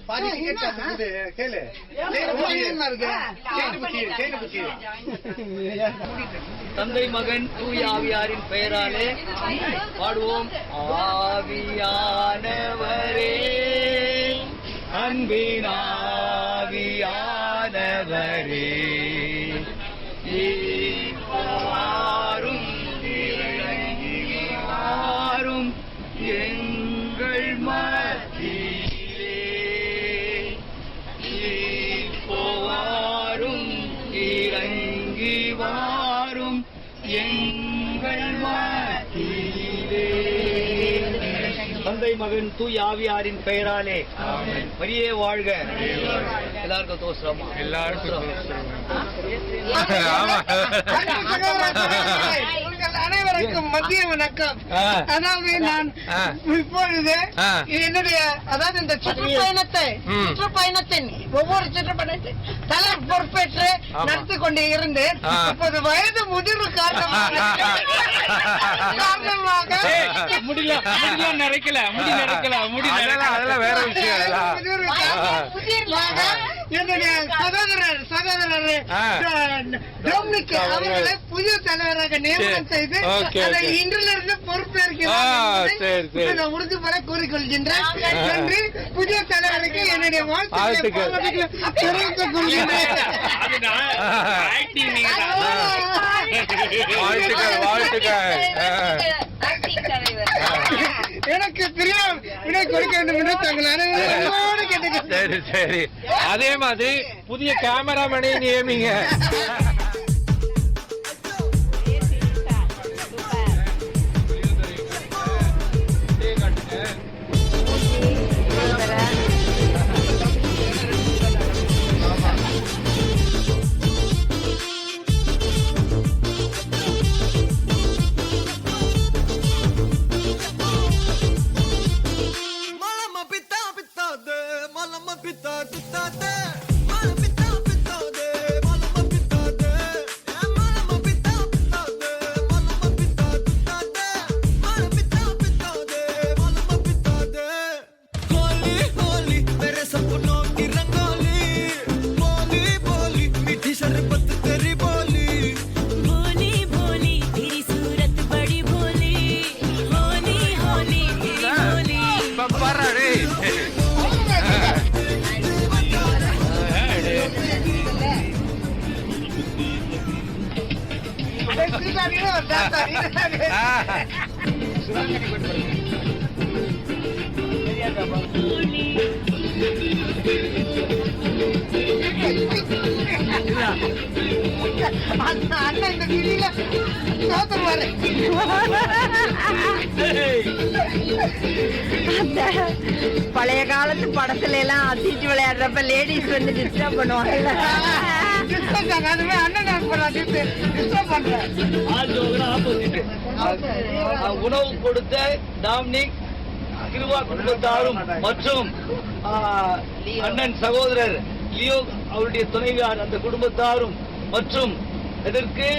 பாதி டிக்கெட் காசுது கேளு. தந்தை மகன் தூய ஆவியாரின் பெயராலே பாடுவோம். ஆவியானவரே அன்பினாவியானவரே வாரும் வாரும் எங்கள் மத்தியிலே வாரும் இறங்கி வாரும் எங்கள் மத்தியிலே. தந்தை மகன் தூய் ஆவியாரின் பெயராலே மரியே வாழ்க. எல்லாருக்கும் தோசரமா, எல்லாருக்கும் அனைவருக்கும் மத்திய வணக்கம். அதாவது நான் இப்பொழுது என்னுடைய அதாவது இந்த சுற்றுப்பயணத்தின் ஒவ்வொரு சுற்றுப்பயணத்தை தலை பொறுப்பேற்று நடத்தி கொண்டு இருந்தேன். இப்போது வயது முதிர்வு காரணமாக என்னுடைய சகோதரர் டொமினிக் அவர்களை புதிய தலைவராக நியமனம் செய்து அதை இன்றிலிருந்து பொறுப்பேற்கிறேன் உறுதிபட கூறிக்கொள்கின்றேன். நன்றி. புதிய தலைவருக்கு என்னுடைய வாழ்த்துக்களை தெரிவித்துக் கொள்கின்றேன். எனக்கு பிரியம் விடை கொடுக்க வேண்டும் என்று தங்கள் அனைவரோடு கேட்டுக்கிறேன். சரி சரி, அதே மாதிரி புதிய கேமராமேனை நியமிங்க. பழைய காலத்து படத்துல எல்லாம் சீட்டு விளையாடுறப்ப லேடிஸ் வந்து டிஸ்டர்ப் பண்ணுவாங்கல்ல. உணவு கொடுத்த டாமினிக் கிருபா குடும்பத்தாரும் மற்றும் அண்ணன் சகோதரர் லியோ அவருடைய துணைவியார் அந்த குடும்பத்தாரும் மற்றும் இதற்கு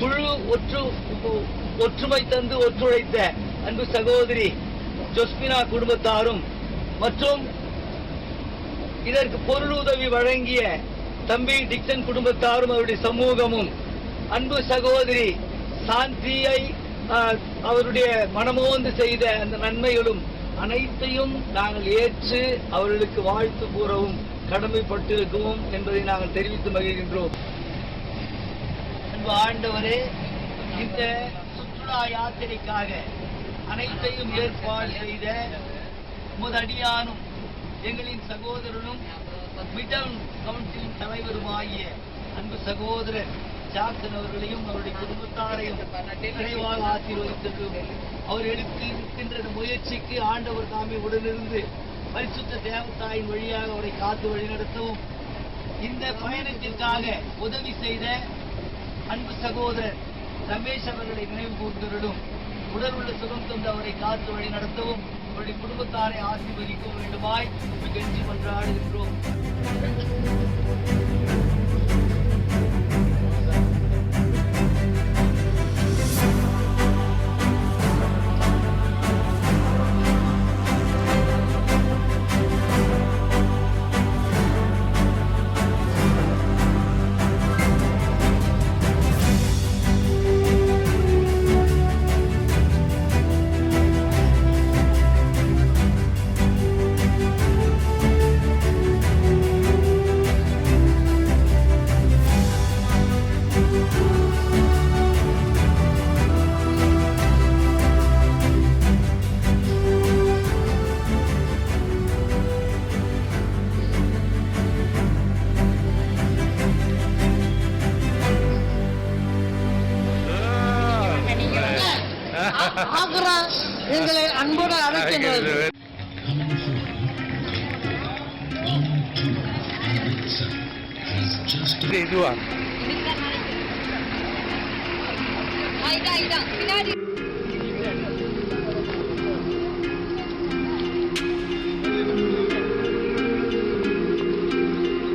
குழு ஒற்றுமை தந்து ஒத்துழைத்த அன்பு சகோதரி ஜொஸ்மினா குடும்பத்தாரும் மற்றும் இதற்கு பொருளுதவி வழங்கிய தம்பி டிக்சன் குடும்பத்தாரும் அவருடைய சமூகமும் அன்பு சகோதரி சாந்தியை அவருடைய மனமோந்து செய்த அந்த நன்மைகளும் அனைத்தையும் நாங்கள் ஏற்று அவர்களுக்கு வாழ்த்து கூறவும் கடமைப்பட்டிருக்கவும் என்பதை நாங்கள் தெரிவித்து மகிழ்கின்றோம். அன்பு ஆண்டவரே, இந்த சுற்றுலா யாத்திரைக்காக அனைத்தையும் ஏற்பாடு செய்த முதடியானும் எங்களின் சகோதரனும் மிடன் கவுன்சிலின் தலைவருமாகிய அன்பு சகோதரர் ஜாக்சன் அவர்களையும் அவருடைய குடும்பத்தாரையும் நிறைவாக ஆசீர்வதித்ததும் அவர் எடுக்கின்ற முயற்சிக்கு ஆண்டவர் தாமே உடனிருந்து பரிசுத்த தேவதாயின் வழியாக அவரை காத்து வழிநடத்தவும் இந்த பயணத்திற்காக உதவி செய்த அன்பு சகோதரர் ரமேஷ் அவர்களை நினைவு கூர்ந்தவரிடம் உடல் உள்ள சுகம் தந்து அவரை காத்து வழி நடத்தவும் அவருடைய குடும்பத்தாரை ஆசீர்வதிக்க வேண்டுமாய் கெஞ்சி மன்றாடுகின்றோம். ஆக்ரா எங்களை அன்போடு அழைக்கின்றது. இதுவா பின்னாடி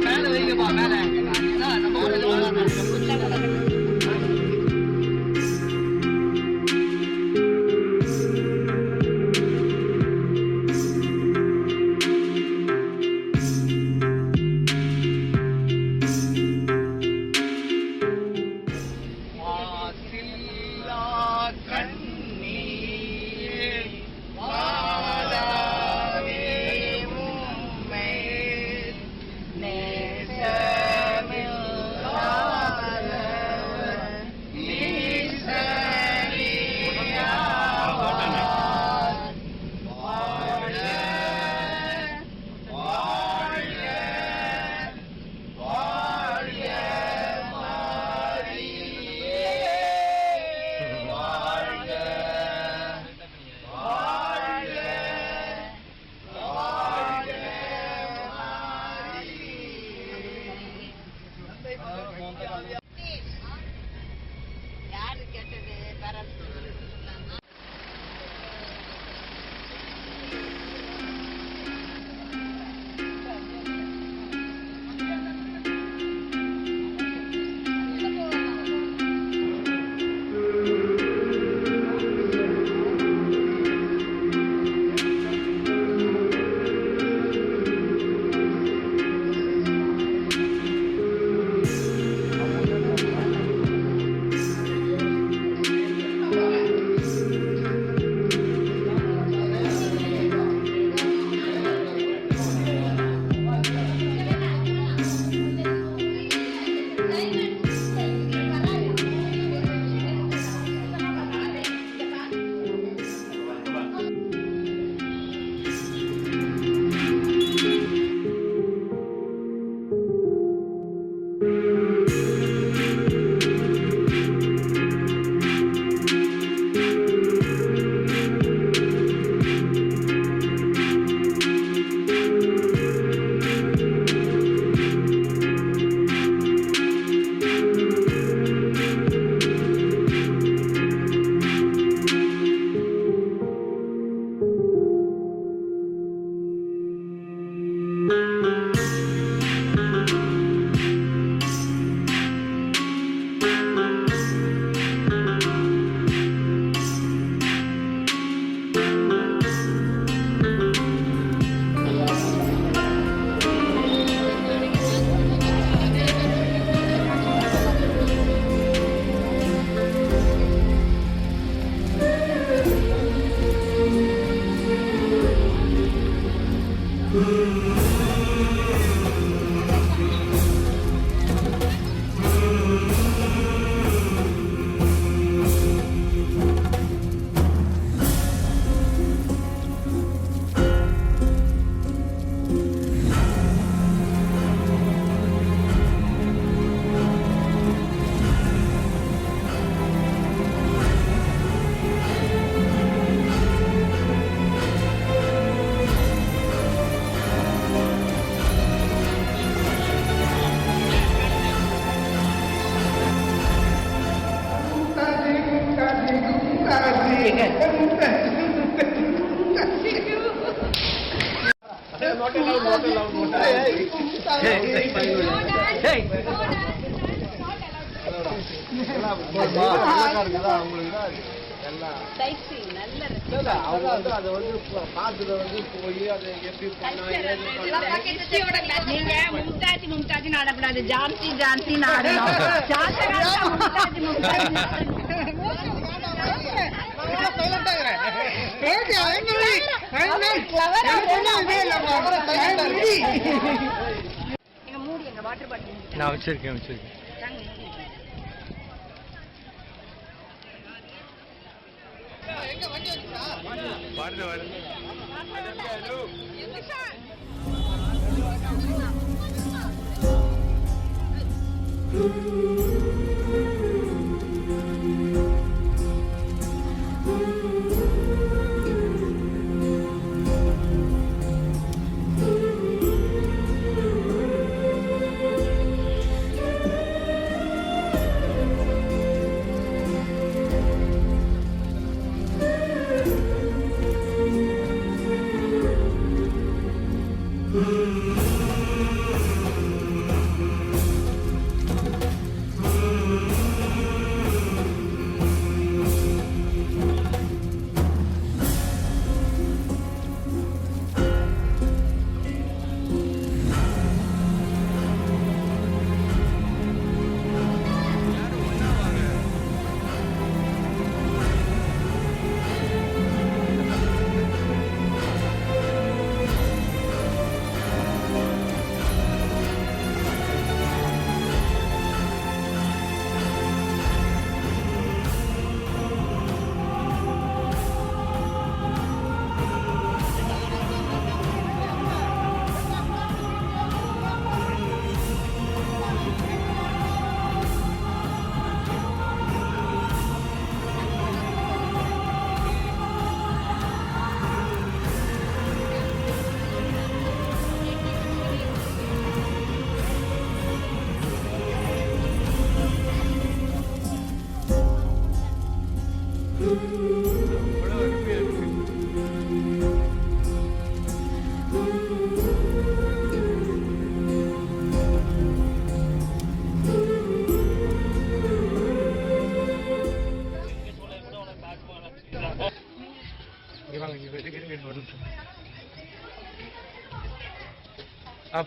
மேல வைக்கப்பா மேல நம்ம யாரு கேட்டது பரப்பு மும்தாஜ் நாடக்கூடாது, ஜான்சி ஜான்சி நாடணும். மூடி எங்க வாட்டர் பாட்டில் நான் வச்சிருக்கேன் வருது வருது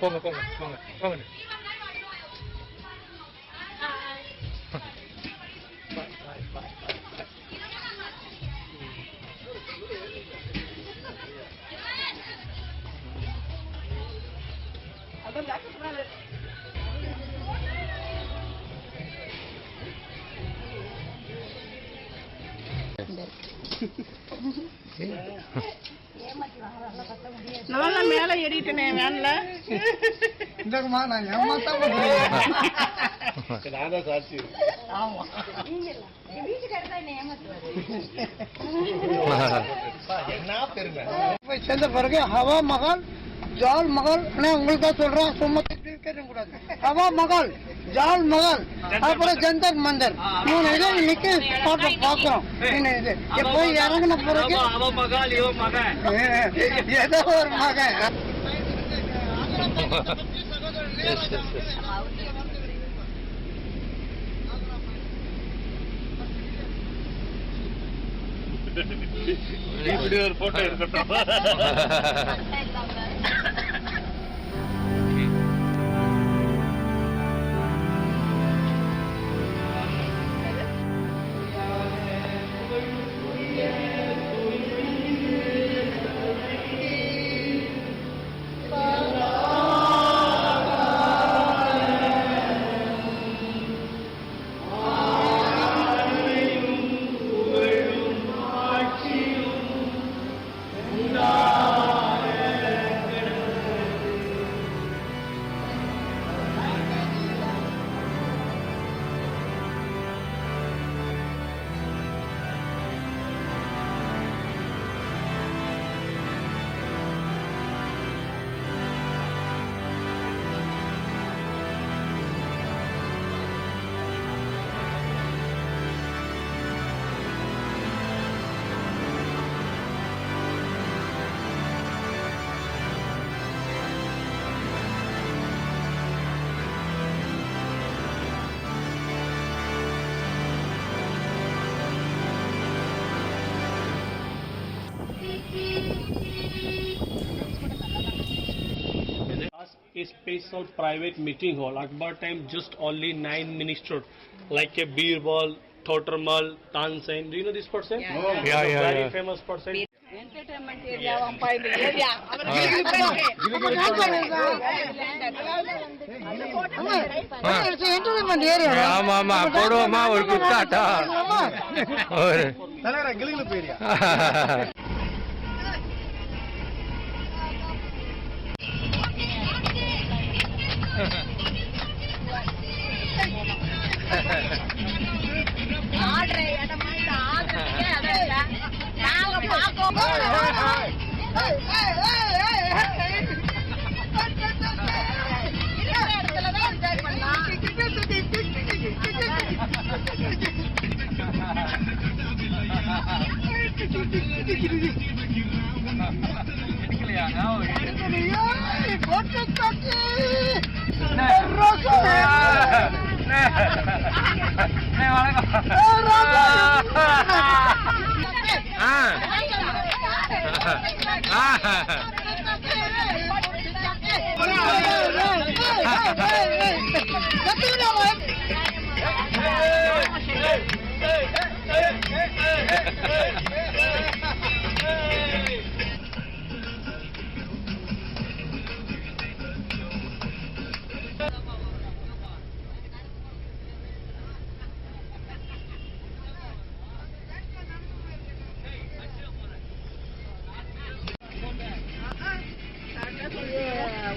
போங்க போங்க போங்க போங்க. நான் மேல ஏறிட்டேனே வேன்ல. இந்தமா நான் ஏமாத்தா நான்தான் சாட்சி. சேர்ந்த பிறகு ஹவா மகால் ஜால் மகால் உங்களுக்கு சொல்றேன், சும்மா கூடாது. ஹவா மகால் ஜால் மகால் அப்புறம் ஜந்தர் மந்தர் 3 இது இன்னைக்கு பாக்குறோம். இது போய் இறங்கின பிறகு ஏதோ ஒரு மகன் இப்படி ஒரு போட்டோ இருக்கட்டும். A special private meeting hall. Akbar time just only 9 ministers, like a Birbal, Thotarmal, Tansen. Do you know this person? Yeah. Very famous person. Entertainment area, vampire area. ஆமா ஆமா போடுவோமா ஒரு குத்தாட்டா ஒரு கிளிகளு போயிரியா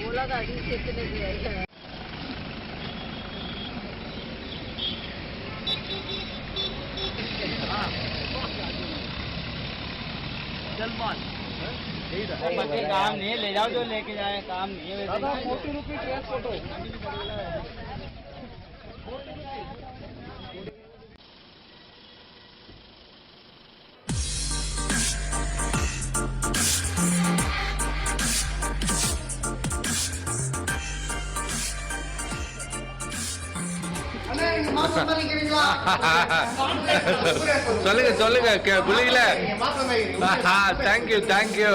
உலக அதிசயத்தில் काम नहीं ले जाओ, जो लेके जाए काम नहीं है। 40 रुपये केस फोटो சொல்லுங்க சொல்லுங்க புரியல. Thank you thank you.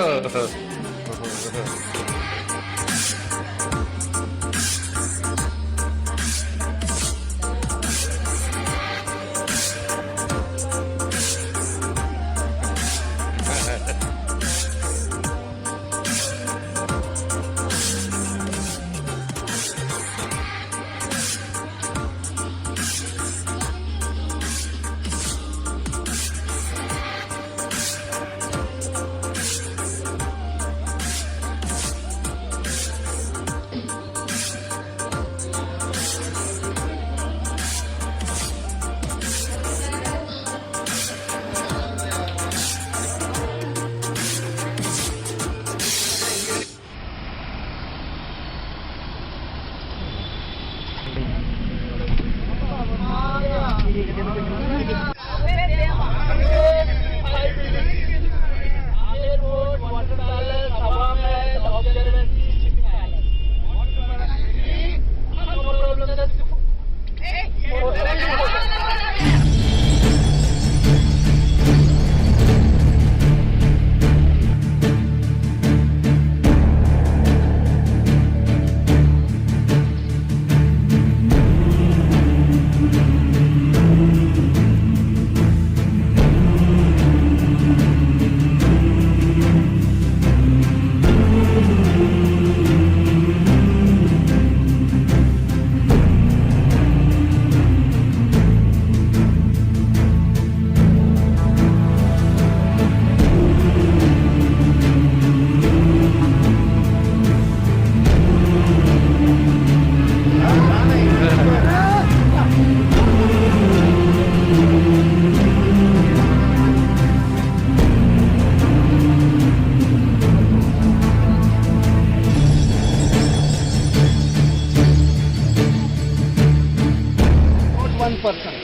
Person.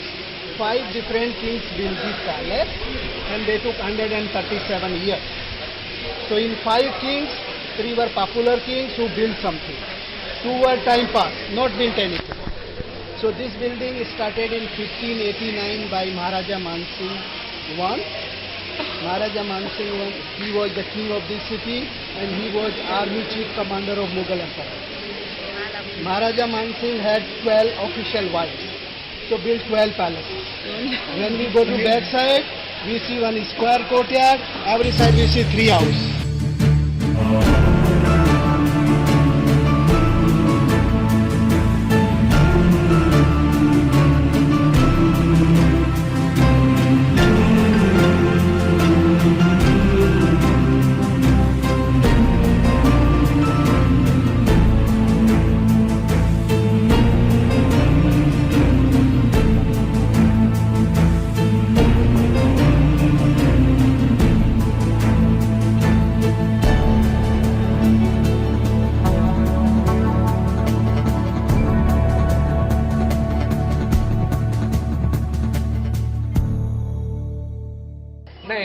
5 different kings built this palace and they took 137 years. So in 5 kings, 3 were popular kings who built something. 2 were time pass, not built anything. So this building started in 1589 by Maharaja Mansingh I. Maharaja Mansingh I, he was the king of this city and he was army chief commander of Mughal Empire. Maharaja Mansingh had 12 official wives. So built 12 palaces. When we go to back side, we see one square courtyard. Every side we see 3 houses.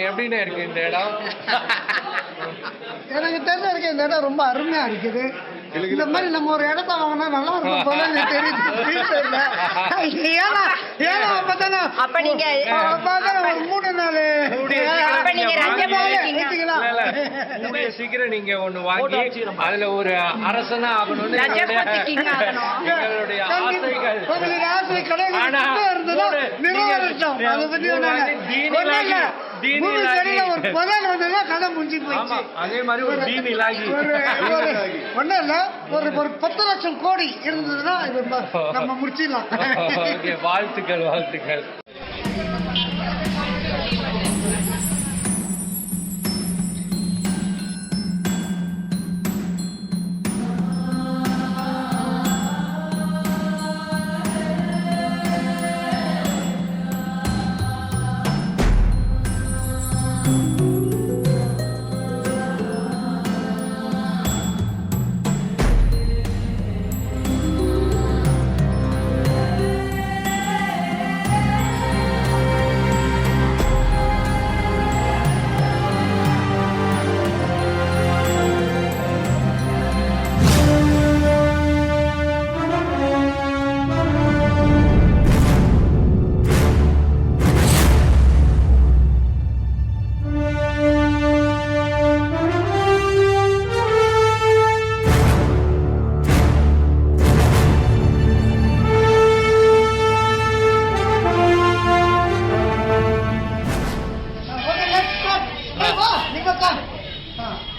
எப்படின்னு இருக்கு இந்த இடம்? எனக்கு தெரிஞ்ச இந்த இடம் ரொம்ப அருமையா இருக்குது. இந்த மாதிரி நம்ம ஒரு இடத்த வாங்கினா நல்லா இருக்கும் போல எனக்கு தெரியுது. ஏன்னா அப்ப நீங்க ஒரு 3-4 சீக்கிரம் நீங்க ஒண்ணு வாங்கி அதுல ஒரு அரசனா ஆகணும்னு எங்களுடைய ஆசைகள். ஆசை கடவுள் இருந்ததா நிறைவேறட்டும். அதை பத்தி ஒரு புதல் வந்ததா கதை முடிஞ்சு போயிடுச்சு. அதே மாதிரி ஒரு தீனிலாகி ஒன்னும் இல்ல, ஒரு 10 லட்சம் கோடி இருந்ததுன்னா நம்ம முடிச்சிடலாம். வாழ்த்துக்கள் வாழ்த்துக்கள்.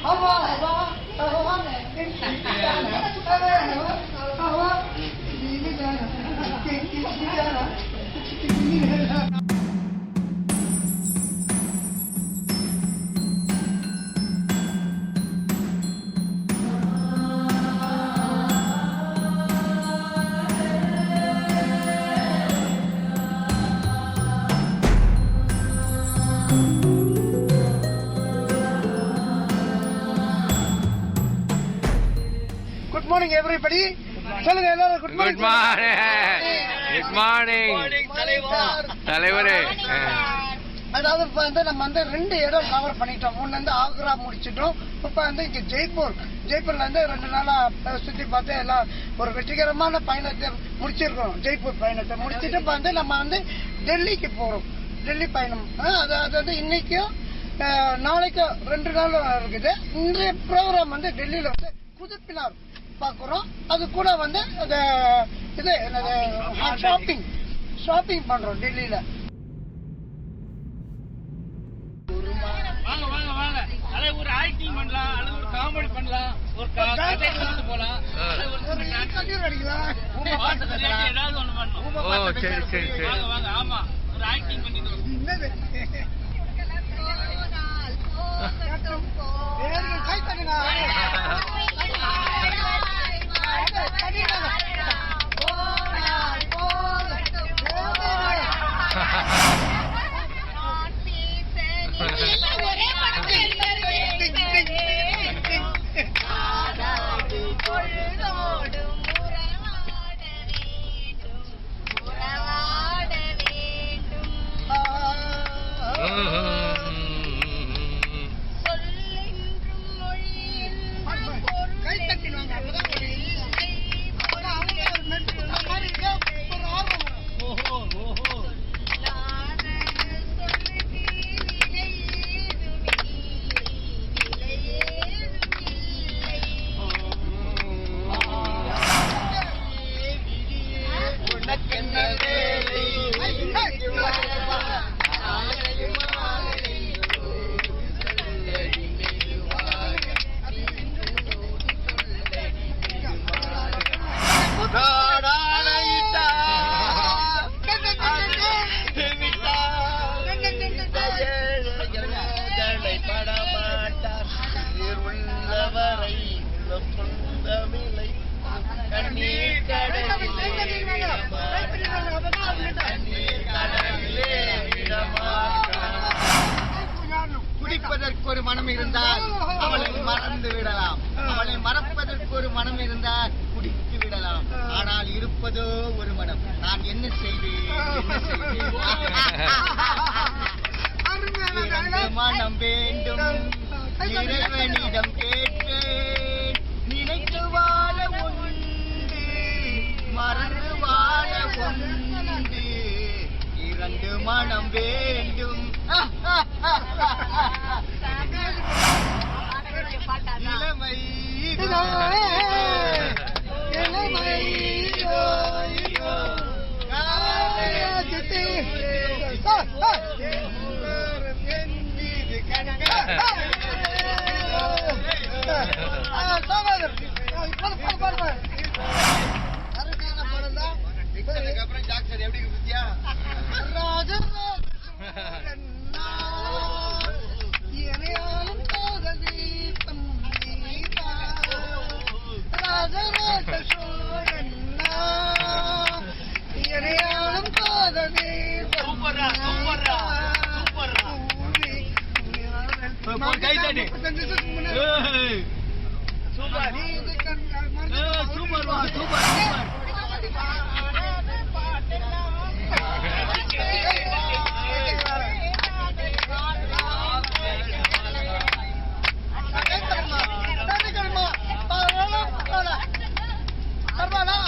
हवा हवा हवा में जाना हवा हवा दिल जाना Good morning everybody. சொல்லுங்க எல்லாரும் குட் குட் மார்னிங் தலைவரே. அதாவது இப்போ வந்து நம்ம வந்து 2 இடம் கவர் பண்ணிட்டோம். ஒன்று வந்து ஆக்ரா முடிச்சிட்டோம். இப்போ வந்து இங்கே ஜெய்ப்பூர்ல இருந்து 2 நாளா சுற்றி பார்த்து எல்லாம் ஒரு வெற்றிகரமான பயணத்தை முடிச்சிருக்கோம். ஜெய்ப்பூர் பயணத்தை முடிச்சுட்டு இப்போ வந்து நம்ம வந்து டெல்லிக்கு போகிறோம். டெல்லி பயணம் அது வந்து இன்னைக்கும் நாளைக்கும் 2 நாள் இருக்குது. இன்றைய ப்ரோக்ராம் வந்து டெல்லியில் வந்து குதுப்பினார் பார்க்குறோம். அது கூட வந்து இது ஷாப்பிங் பண்றோம் டெல்லியில. வாங்க வாங்க வாங்க. அத ஒரு ஆக்டிங் பண்ணலாம், அல்லது ஒரு காமெடி பண்ணலாம், ஒரு கதை சொல்லிட்டு போலாம், ஒரு கண்ணீர் அடிக்கலாம், ஏதாவது ஒண்ணு பண்ணணும். ஓ சரி சரி சரி. வாங்க வாங்க. ஆமா, ஒரு ஆக்டிங் பண்ணிட்டு கை தட்டுங்க. குடிப்பதற்கு ஒரு மனம் இருந்தால் அவளை மறந்து விடலாம், அவளை மறப்பதற்கு ஒரு மனம் இருந்தால் குடித்து விடலாம். ஆனால் இருப்பதோ ஒரு மனம். நான் என்ன செய்வேன்? மனம் வேண்டும், இறைவனிடம் கேட்பேன். நினைத்து வாழ உண்டு, மறந்து வாழ உண்டு. 2 மனம் வேண்டும். இளமை அப்புறம் ஜாக்சர் எப்படி இருக்கியா?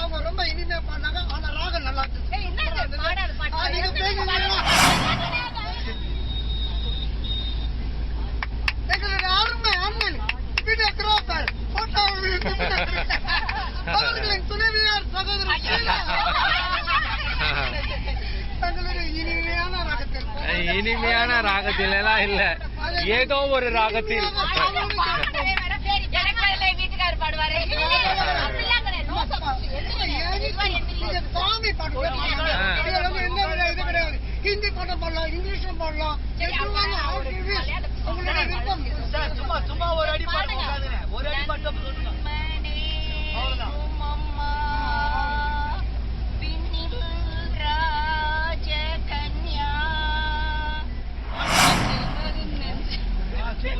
அவங்க ரொம்ப இனிமையா பாடினாங்க. ஆனா ராகம் நல்லா இருந்துச்சு. எங்களுடைய அருமை அண்ணன் வீடியோகிராஃபர் அவர்களின் துணைவியார் சகோதரர் தங்களுடைய இனிமையான ராகத்தில் எல்லாம் இல்ல, ஏதோ ஒரு ராகத்தில் பாடுவாரு. அப்படிலாம் கிடையாது. No support. இது சாமி பாட்டு பாடுவாங்க. இதுல வந்து எந்த வித இது கிடையாது. ஹிந்தி பாட்டு பாடலாம், இங்கிலீஷும் பாடலாம். எதுவாலும் உங்களுடைய விருப்பம். சும்மா ஒரு அடி பாடுங்க, ஒரு அடி மட்டும் சொல்லுங்க. அவ்வளவுதான்.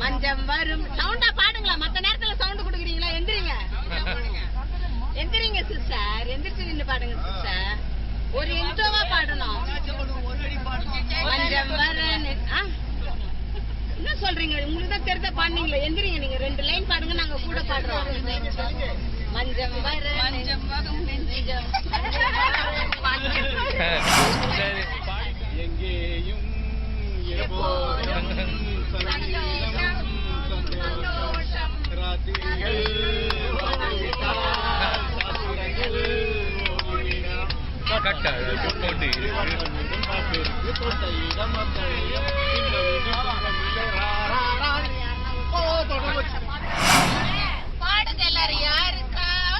மஞ்சம் வரும் சவுண்டா பாடுங்களா? மத்த நேரத்துல சவுண்ட் குடுக்குறீங்களா? எந்திரிங்க எந்திரிங்க சிஸ்டர், எந்திரிச்சு நின்று பாடுங்க சிஸ்டர். ஒரு இன்ட்ரோவா பாடணும். மஞ்சம் வர என்ன சொல்றீங்க? உங்களுக்கு தான் தெரிஞ்ச பாடுனீங்களா? எந்திரிங்க, நீங்க 2 லைன் பாடுங்க, நாங்க கூட பாடுறோம். மஞ்சம் வர நெஞ்சம் வரும் நெஞ்சம் எங்கேயும் எப்போதும் சந்தோஷம் ராத்திரிகள் பாடுங்க எல்லாரும். யாருக்காக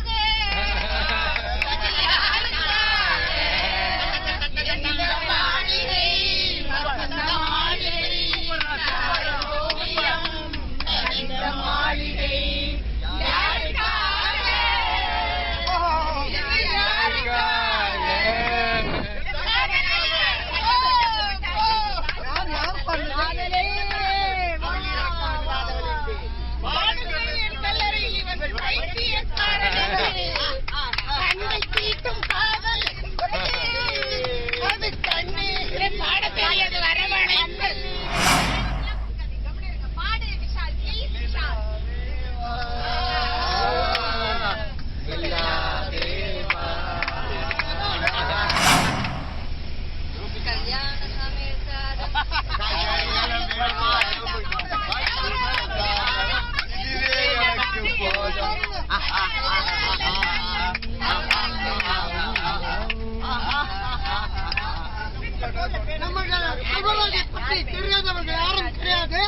தெரியாதவர்கள் யாரும் கிடையாது.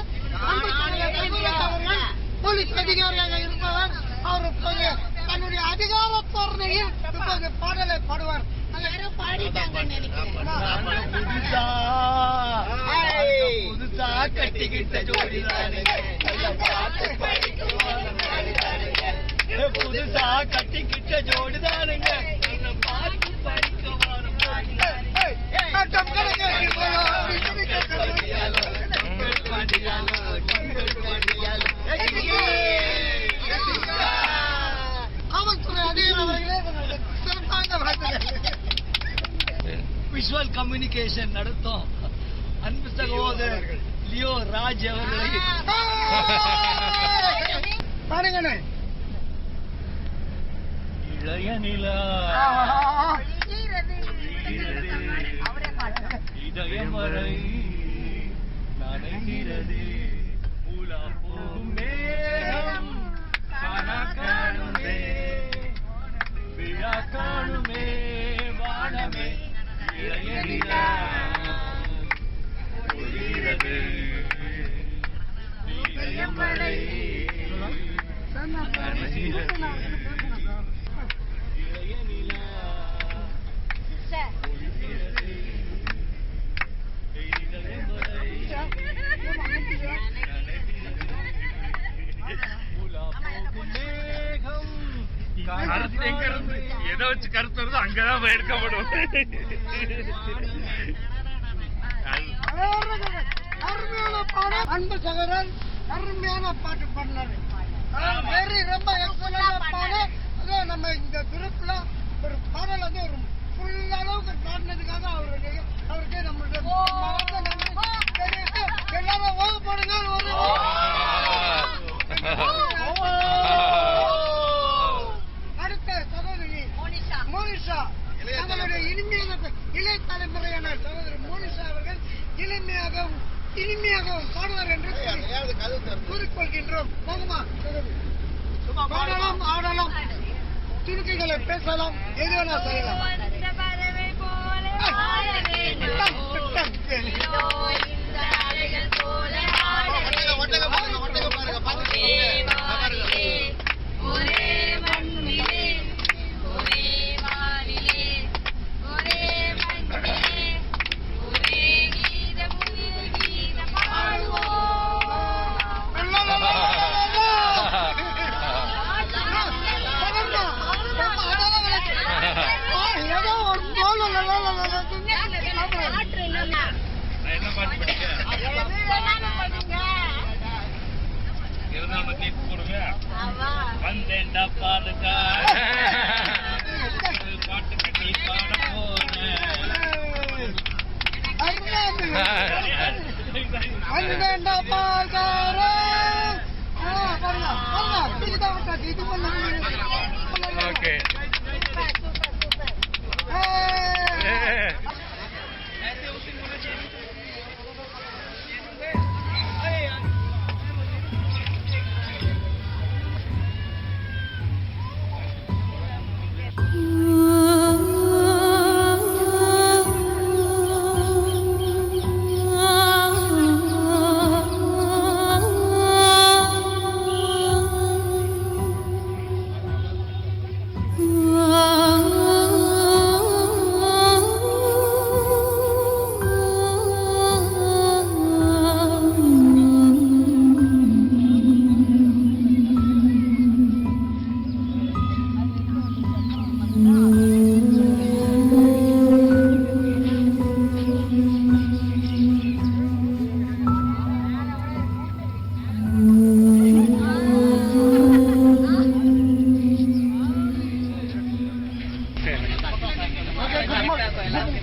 போலீஸ் அதிகாரியாக இருப்பவர் அவர் தன்னுடைய அதிகார தோரணையில் இப்போது பாடலை பாடுவார். புதுசா கட்டிக்கிட்ட ஜோடிதானுங்க, புதுசா கட்டிக்கிட்ட ஜோடிதானுங்க, பார்த்து படிக்க வரும் காவல்துறை அதிகாரிகளே சிறப்பாக விஷுவல் கம்யூனிகேஷன் நடத்தும் அன்பு சகோதரர் லியோ ராஜ் அவர்களை பாருங்கண்ணே. இளைய நிலா இதயம் வரை நனைகிறது, உலா போகும் மேகம் காணா காணுமே, விழா காணுமே வானமே, இளைய நிலா ஒளிகிறது, இதயம் வரை நனைகிறது, இளைய நிலா எதை வச்சு கருத்து வருதோ அங்கதான் எடுக்கப்படும். அருமையான பாடம். அன்பு சகோதரன் அருமையான பாட்டு பாடினாரு. வெரி ரொம்ப எக்ஸலன்ட் பாடு. அதோ நம்ம இந்த குரூப்ல ஒரு பாடல் வந்து ஒரு ஃபுல் அளவுக்கு பாடினதுக்காக அவருக்கு நம்மளுடைய எல்லாரும் ஓய்வு போடுங்க. அடுத்த சகோதரி மோனிஷா, நம்மளுடைய இனிமையான இளைய தலைமுறையான சகோதரி மோனிஷா அவர்கள் இனிமையாகவும் பாடுவார் என்று கூறிக்கொள்கின்றோம். போகுமா? பாடலாம், ஆடலாம், துணுக்குகளை பேசலாம், எது வேணா செய்யலாம். ஒட்டக பாருங்க, பாருங்க. வேண்டா பாருங்க பாட்டு கட்டி பாட போறேன் ஓகே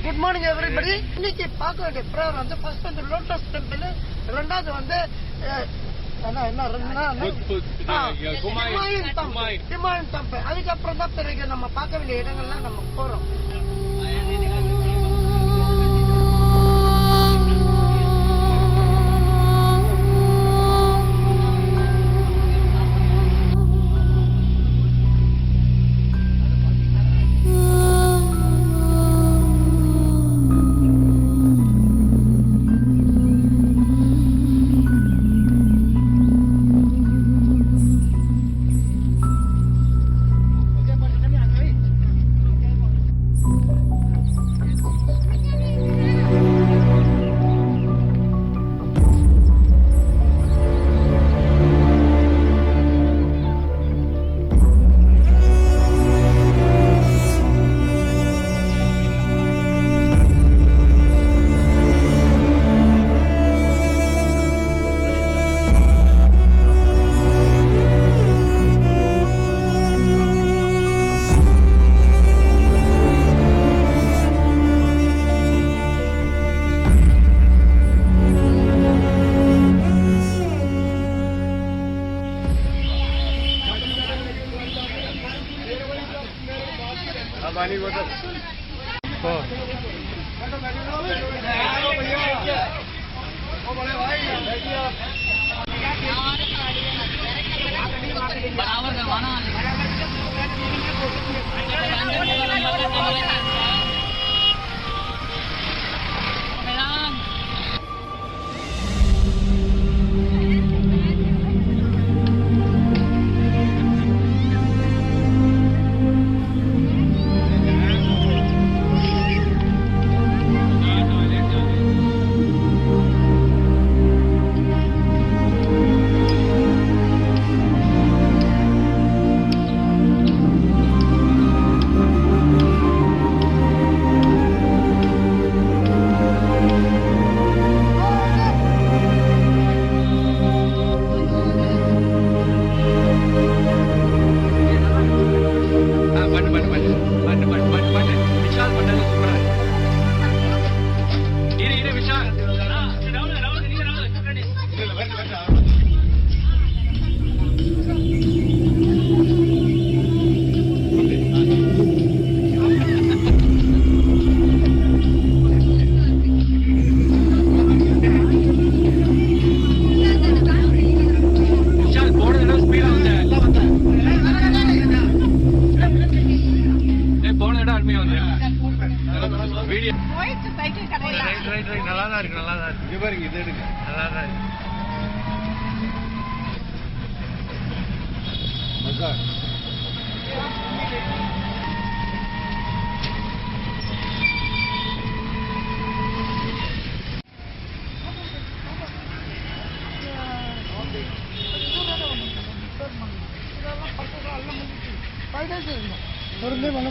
குட் மார்னிங் எவ்ரிபடி. இன்னைக்கு பார்க்க வேண்டிய பிரேயர் வந்து ஃபர்ஸ்ட் வந்து லோட்டஸ் டெம்பிள், ரெண்டாவது வந்து ஹிமாயன் டெம்பிள். அதுக்கப்புறம் தான் பிறகு நம்ம பார்க்க வேண்டிய இடங்கள்லாம் நம்ம போறோம்.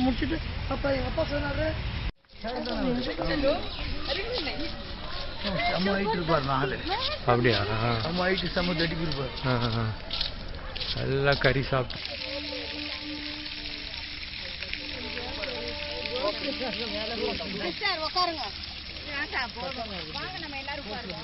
முடிச்சுட்டு அப்ப எங்க அப்பா சொன்னாரு செம்ம ஹைட் இருப்பார் நாலு. அப்படியா? செம்ம ஹைட், செம்ம தடிக்கு இருப்பார். எல்லாம் கறி சாப்பிட்டு சார் உட்காருங்க. வாங்க நம்ம எல்லாரும் உட்காருங்க.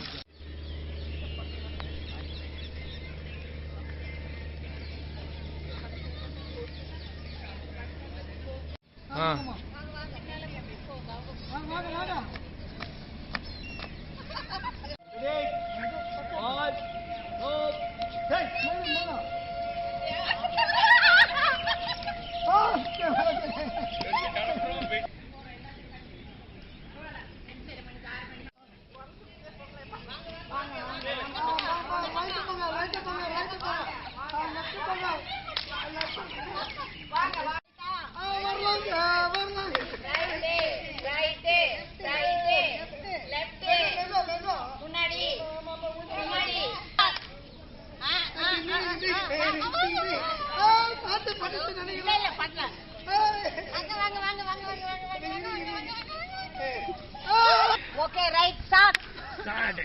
Okay, right, start. Start.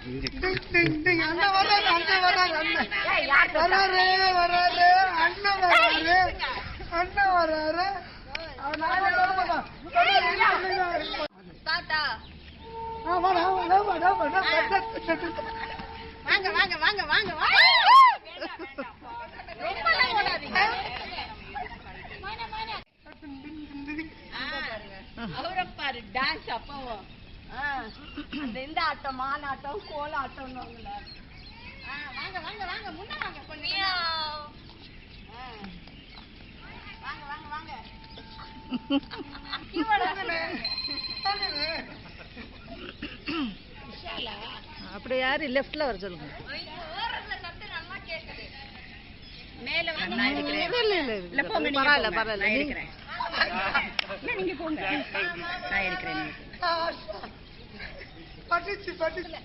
Ding, ding, ding. அண்ணா வராரு. Start. வாங்க. ரொம்பலாம் ஓடாதீங்க. அவரை பாரு டான்ஸ் அப்பவும் அந்த இந்த ஆட்டம் மானாட்டம் கோலாட்டம் வாங்க முன்ன வாங்க கொஞ்சம் வாங்க அப்படி யாரு லெஃப்ட்ல வர சொல்லுங்க. மேல வந்து பரவாயில்ல நீங்க போங்க நான் இருக்கிறேன். பட்டுச்சு வாங்க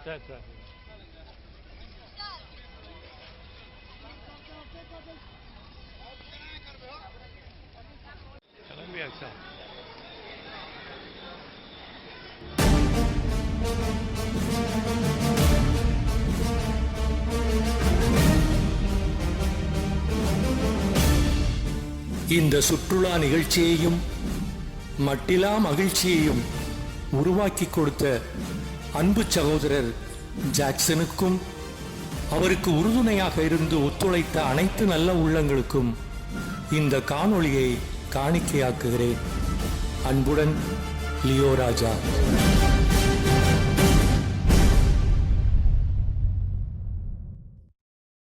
Sir. இந்த சுற்றுலா நிகழ்ச்சியையும் மட்டிலா மகிழ்ச்சியையும் உருவாக்கி கொடுத்த அன்பு சகோதரர் ஜாக்சனுக்கும் அவருக்கு உறுதுணையாக இருந்து ஒத்துழைத்த அனைத்து நல்ல உள்ளங்களுக்கும் இந்த காணொளியை காணிக்கையாக்குகிறேன். அன்புடன் லியோ ராஜா.